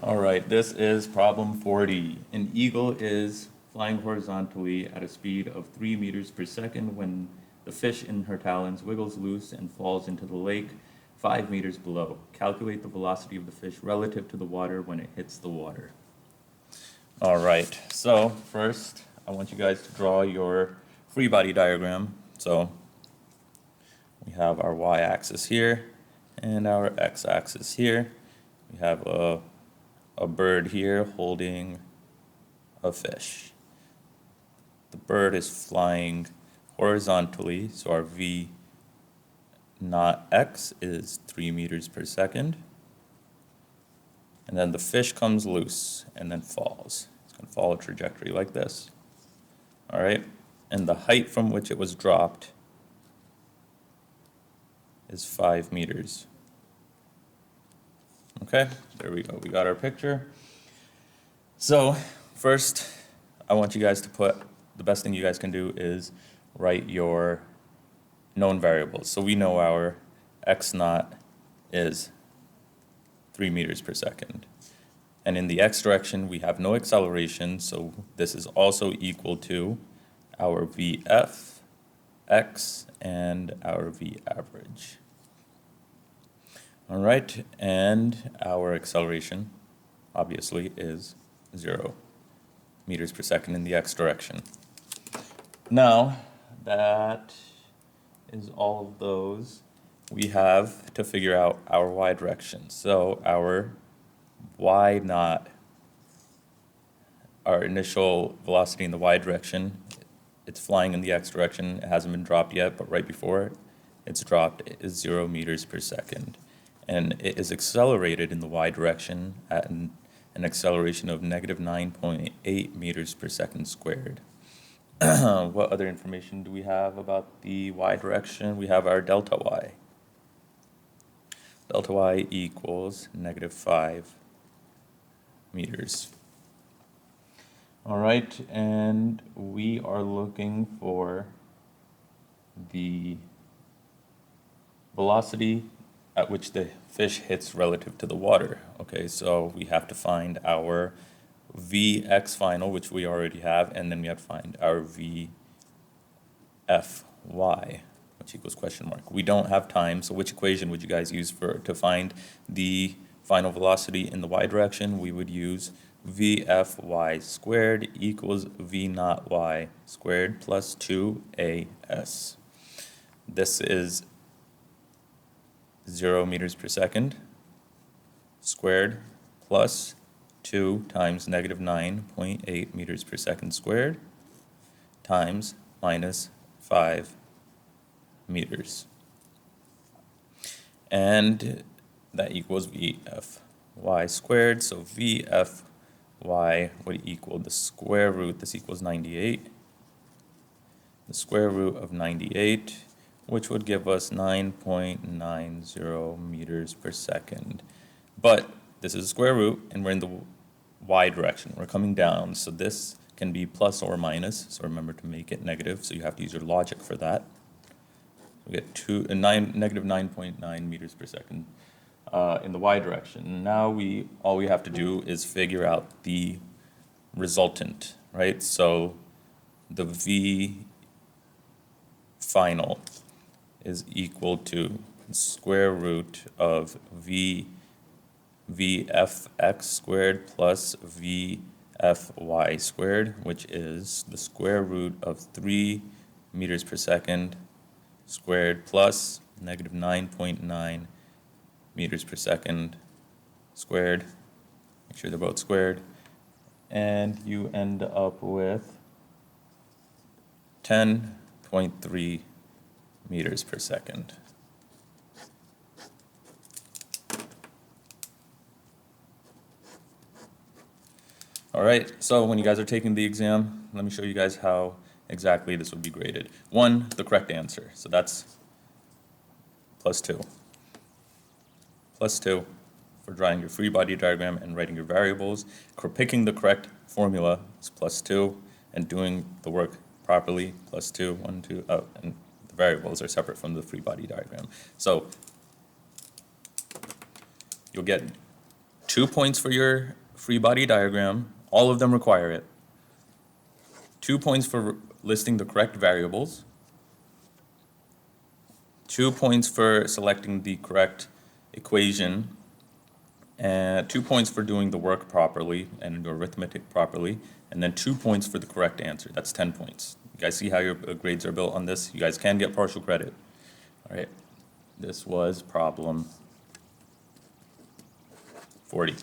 All right, this is problem 40. An eagle is flying horizontally at a speed of 3 meters per second when the fish in her talons wiggles loose and falls into the lake 5 meters below. Calculate the velocity of the fish relative to the water when it hits the water. All right, so first I want you guys to draw your free body diagram. So we have our y-axis here and our x-axis here. We have a bird here holding a fish. The bird is flying horizontally, so our v naught x is 3 meters per second. And then the fish comes loose and then falls. It's going to follow a trajectory like this. All right, and the height from which it was dropped is 5 meters. Okay, there we go. We got our picture. So first, I want you guys to the best thing you guys can do is write your known variables. So we know our x naught is 3 meters per second. And in the x direction, we have no acceleration, so this is also equal to our VF, x, and our V average. All right, and our acceleration, obviously, is 0 meters per second in the x direction. Now, that is all of those. We have to figure out our y direction. So our y naught, our initial velocity in the y direction, it's flying in the x direction. It hasn't been dropped yet, but right before it's dropped, it is 0 meters per second. And it is accelerated in the y direction at an acceleration of negative 9.8 meters per second squared. What other information do we have about the y direction? We have our delta y. Delta y equals negative 5 meters. All right, and we are looking for the velocity at which the fish hits relative to the water. Okay, so we have to find our Vx final, which we already have, and then we have to find our Vfy, which equals question mark. We don't have time, so which equation would you guys use to find the final velocity in the y direction? We would use Vfy squared equals V naught y squared plus 2as. This is 0 meters per second squared plus 2 times negative 9.8 meters per second squared times minus 5 meters. And that equals Vfy squared. So Vfy would equal the square root, this equals 98. The square root of 98, which would give us 9.90 meters per second. But this is a square root, and we're in the y direction. We're coming down, so this can be plus or minus, so remember to make it negative, so you have to use your logic for that. We get negative 9.9 meters per second in the y direction. Now all we have to do is figure out the resultant, right? So the V final is equal to square root of Vfx squared plus Vfy squared, which is the square root of 3 meters per second squared plus negative 9.9 meters per second squared. Make sure they're both squared. And you end up with 10.3 meters per second. All right, so when you guys are taking the exam, let me show you guys how exactly this would be graded. 1, the correct answer, so that's plus 2. Plus 2 for drawing your free body diagram and writing your variables. For picking the correct formula is plus 2, and doing the work properly, plus 2, 1, 2, and the variables are separate from the free body diagram. So you'll get 2 points for your free body diagram. All of them require it. 2 points for listing the correct variables. 2 points for selecting the correct equation. And 2 points for doing the work properly and the arithmetic properly. And then 2 points for the correct answer. That's 10 points. You guys see how your grades are built on this? You guys can get partial credit. All right. This was problem 40.